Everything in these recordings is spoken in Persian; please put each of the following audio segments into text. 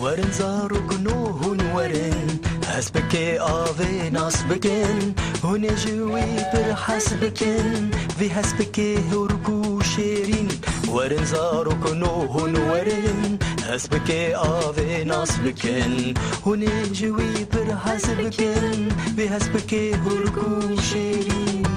ورن زارك نوهن ورن حسبك آوي نصبكن هن جوي برحسبكن في حسبك هركو شيرين ورن زارك نوهن ورن حسبك آوي نصبكن هن جوي برحسبكن في حسبك هركو شيرين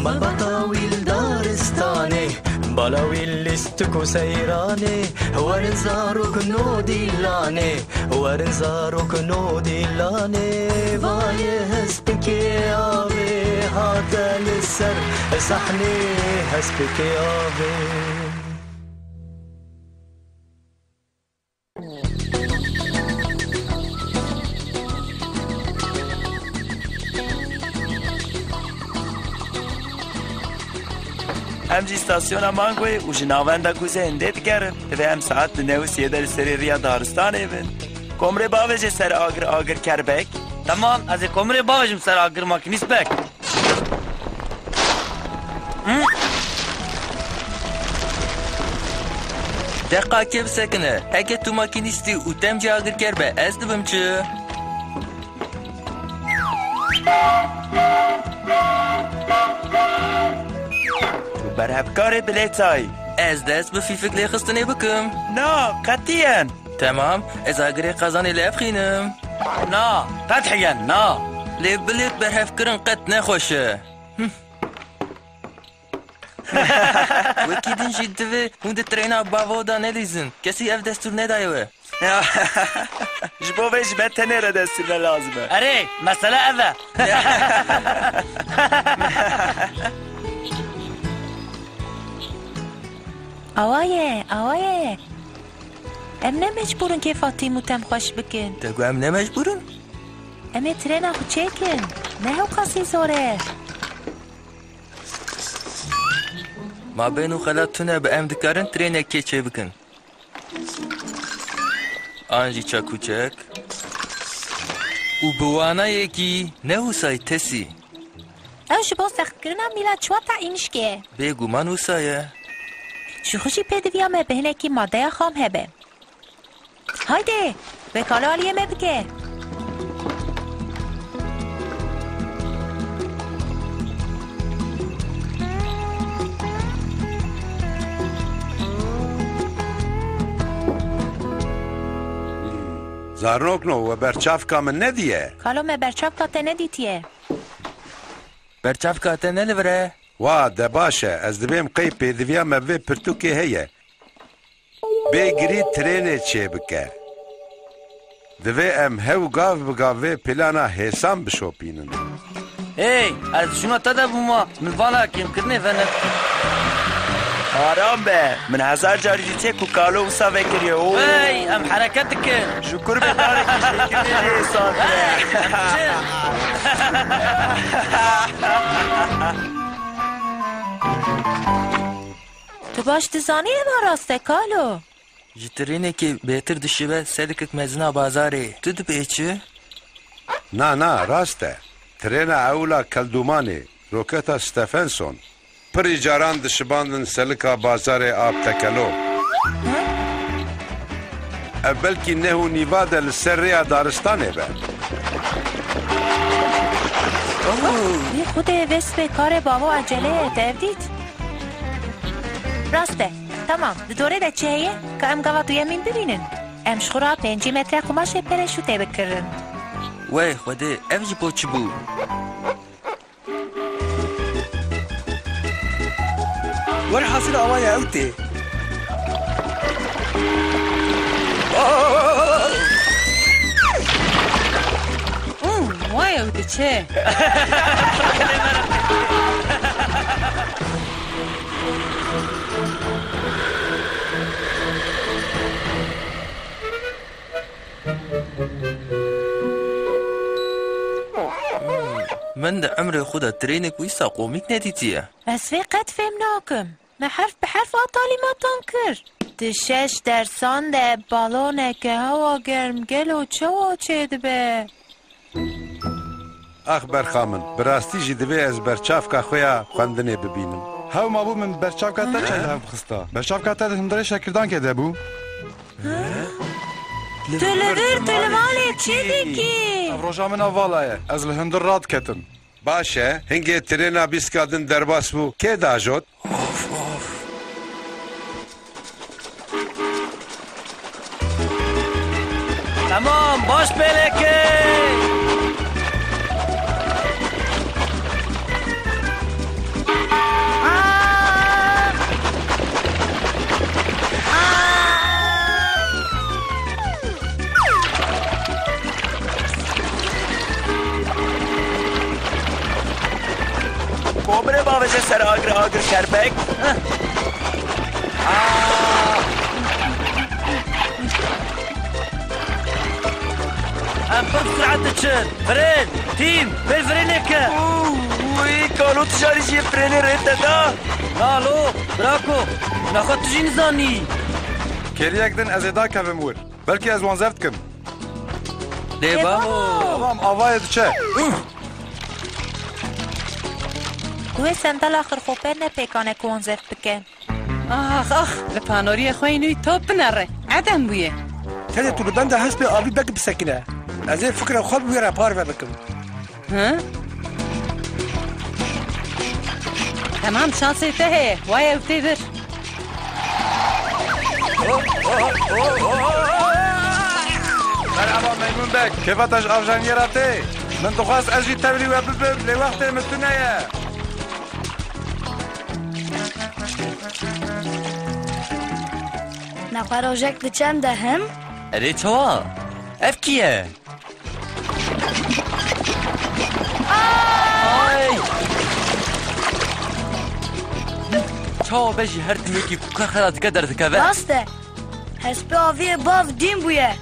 بطاويل دارستاني بلاويل استكو سيراني ورن زاروك نودي لاني ورن زاروك نودي لاني فاي هسبكي آوي هاتا للسر صحني هسبكي آوي ام جی استاسیونا مانگوی و جناوندا کوزه هنده دگرن و ام ساعت نو سیدر سری ریا دارستان ایون کمره باوجه سر آگر کربک تمام از کمره باوجم سر آگر ماکینیست بک دقیقه که بسکنه اگه تو ماکینیستی و تم جا آگر کربه از دبم چه برهفکار بلیتای از دست به فیفک لیخستنی بکم نه قطعاً تمام از آگری قزانی لیب خینم نه قطعاً نه لیب بلیت برهفکرن قط نخوشه وکی دین جیدوه هونده ترینا باودا نلیزن کسی اف دستور ندایوه جبو ویش بتنه را دستور لازمه اره مسئله اوه آوایه ام نمجبورن که فاطیمو تم خوش بکن تگو ام نمجبورن؟ ام ترین خود چکن نه هو قصی زوره ما بینو خلاتونه به ام دکارن ترین که چه بکن آنجی چاکوچک و بوانا یکی نه سای تسی او شبا سخت کرنم میلا چوا تعیینش که بگو من سایه شو خوشی پدویامه بهنه که ماده خام هبه هایده به کالا آلیه مبکه زارنوکنو و برچافکا من ندیه کالو me برچافکا te neditiye برچافکا te nelivre وا ده باشه از دبیم قی پیدویا موی پرتوکی هیه بگری ترینه چه بکه دوی ام هاو گاو بگاوه پلانا حسام بشوپینن ای از شما تده بوما ملوانا کم کرنه ونت آرام به من 1000 جاری دیته که کالو اوسا وکریه او ای ام حرکت کن شکر به داره که شکریه حساب تو باش دزانی ما راسته کالو جترینه که بهتر دشیبه سلکت مزنا بازاره تو دو بیچه؟ نه راسته ترین اولا کلدومانی روکتا ستفنسون پری جاران دشباندن سلکا بازار آب تکلو بلکی نهو نیواده لسر ریا دارستانه به بی خود وسپ کار بابا عجله تفدید راسته تمام دوره ده چهیه که ام گوا تو یمین ببینن ام شخورا 5 متر قماش پرشو ته بکرن وای خوده افجی پوچی بو ور حاصل آوای اوتی وای اوتی چه من ده عمر خدا ترينك ويسا قوميك نديتيه بس في قد فهمناكم ما حرف بحرف تعليماتهم كر دشش درسان ده بالونه که هوا گرم گل و چه دبه اخبر خامن براستی جی دوی از برچاف که خویا خواندنه ببینم هاو مابو من برچاف کاتا چه هاو خستا برچاف کاتا هندره شکردان که دبو تلمالی چی دیکی؟ روژا من اولایه از الهندر راد کتن باشه هنگه ترنا بیسکادن درباس بو که داجود تمام باش پلکه کومره باوجه سر آگر کربک أنفذ سرعة تشن فرين تيم بالفرينك وي كانوا تجاري جي فريني ريتا دا نالو براكو ناخد تجي نزاني کریک دن از ادا که بمور بلکه از وانزفت کم دیبا تمام آوای چه دوی سندل آخر خوبه نپیکانه کونزف بکن آخ لپانوری خوی نوی توپ نره عدم بویه تاني طلبان ده حسب أبي بقى بسكنة هذه فكرة خب ويرا بارفا بكم ها تمام شانسي تهي وايا وتيبر مرحبا میمون بک کیفتش آرژانی راته من دخواست از جی تبری و ببب لوقت متنیه نفراجك دچم دهم اری چوا اف کیه چوا بجی هر دمیکی که خلات قدر تکبه راسته حسب آوی باف دیم بویه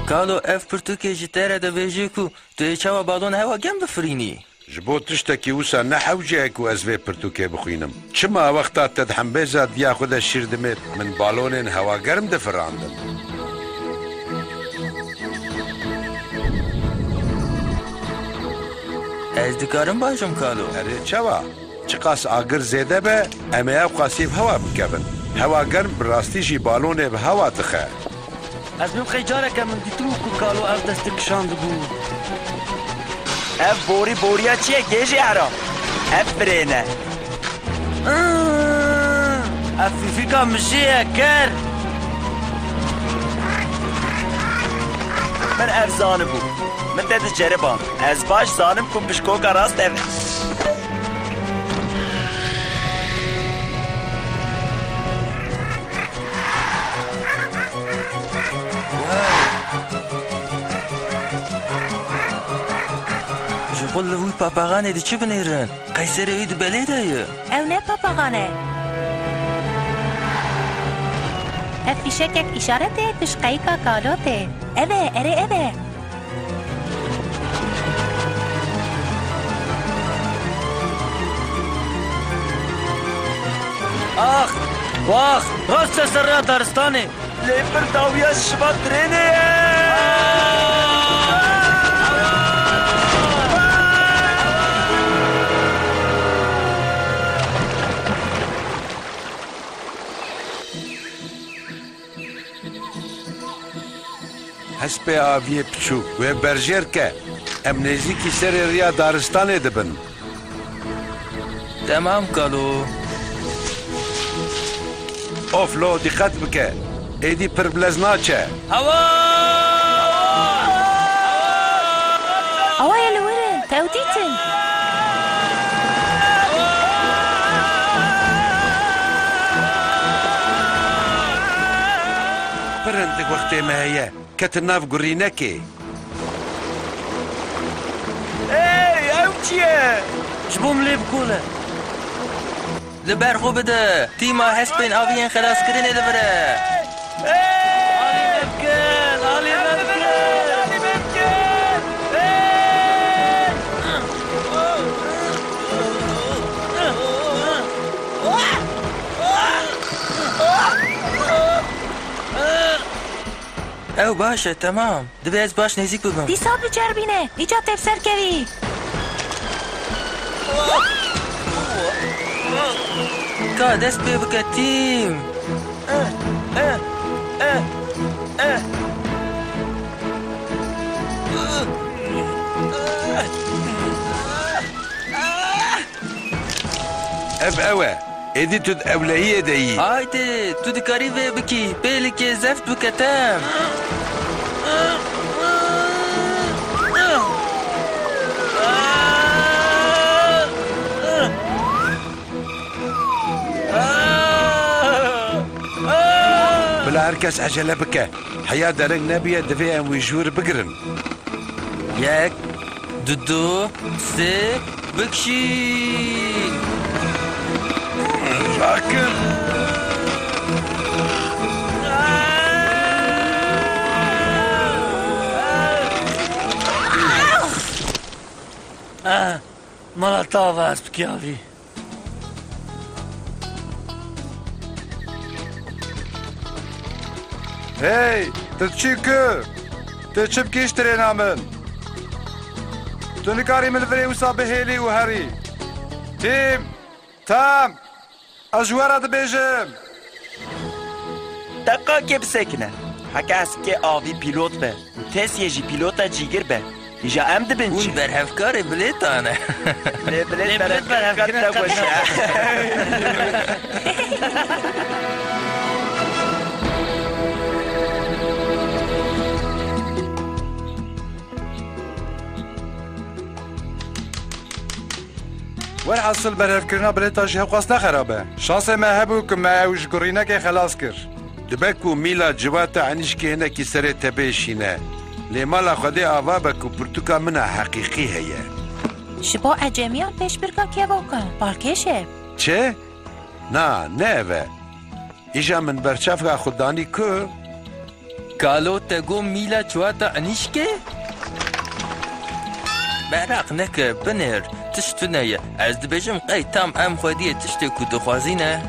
کالو اف پرتوکی جی تره ده بجی کو توی چوا بالون هوا گم بفرینی جبو تشتكي وسا نحوجك وازفي برتوكي بخوينم شما وقتا تدحم بيزاد ياخد الشير دمت من بالون هوا قرم دفر عندن از دکارم باشم کالو اري چوا چقاس آگر زيده به اما قاسيف هوا بكبن هوا قرم براستي جي بالون بهوا تخه از بیم خیجارك من دیتو کو کالو اف دستك شاند بو اف بوریا چیه گیجی حرام اف برینه اف فيكا مشيه كر من اف زانه بو من داد جربان از باش زانم کن بشکوکا راست اف قل له پاپاغانه دی چی بنیرن؟ قیصر اید بله دایه او نه پاپاغانه افیشک یک اشارته تشقی که کالوته اوه اره اوه آخ واخ راست سر دارستانه لیپر داویه شما درینه حسب آوی پچو و برجر که ام نزیکی سر ریا دارستانه دبن تمام کالو اوفلو دقت بکه ایدی پر بلزنا چه هوا اوه يلورن توديتن برندك وقت ما هي كتناف قرينكي اي او چیه جبوم لی بکوله لبر خوب بده تیما حسبین آویین خلاص کرنه دبره آلی بکن آلی بکن او او باشه تمام دبی از باش نزیک ببم دیسا بجربینه ایجا تفسر کردی کا دست پی بکتیم اف اوه ادي تد اولهيه دي هایده تو دکاری وی بکی پیلی که زفت بکتم بلا هركس عجله بك حياة درق نبيه دفي ام ويجور بقرن یک دو سه بکشی راكن مالا تاواز بكيافي هی تتشيكو تتشب كيش ترينا من تنكاري من الفري وصابي هيلي وهاري تيم تام اجوارا دبيجم دقیقه بسکنه حکه است که آوی پیلوت به تس یه جی پیلوتا جیگر به ایجا ام دبن چی اون برهفکار بلیتانه بلیت برهفکار باشه وين حصل برهف كرنا بليتا جي قصنا خرابه شانس ما هبو كما وش قرينا كي خلاص كر دبكو ميلا جواتا عنيشكي هنا كي سري تبيشينا لي مالا خدي آوابكو برتوكا منها حقيقي هي شبا اجمیان پیش برگا که واکن بالکشه چه؟ نا نهوه ایجا من برچفگا خوددانی که کالو تگو میلا چواتا انیشکه براق نکه بنر تشتونه از دبیجم قی تام ام خودیه تشتی که دخوازینه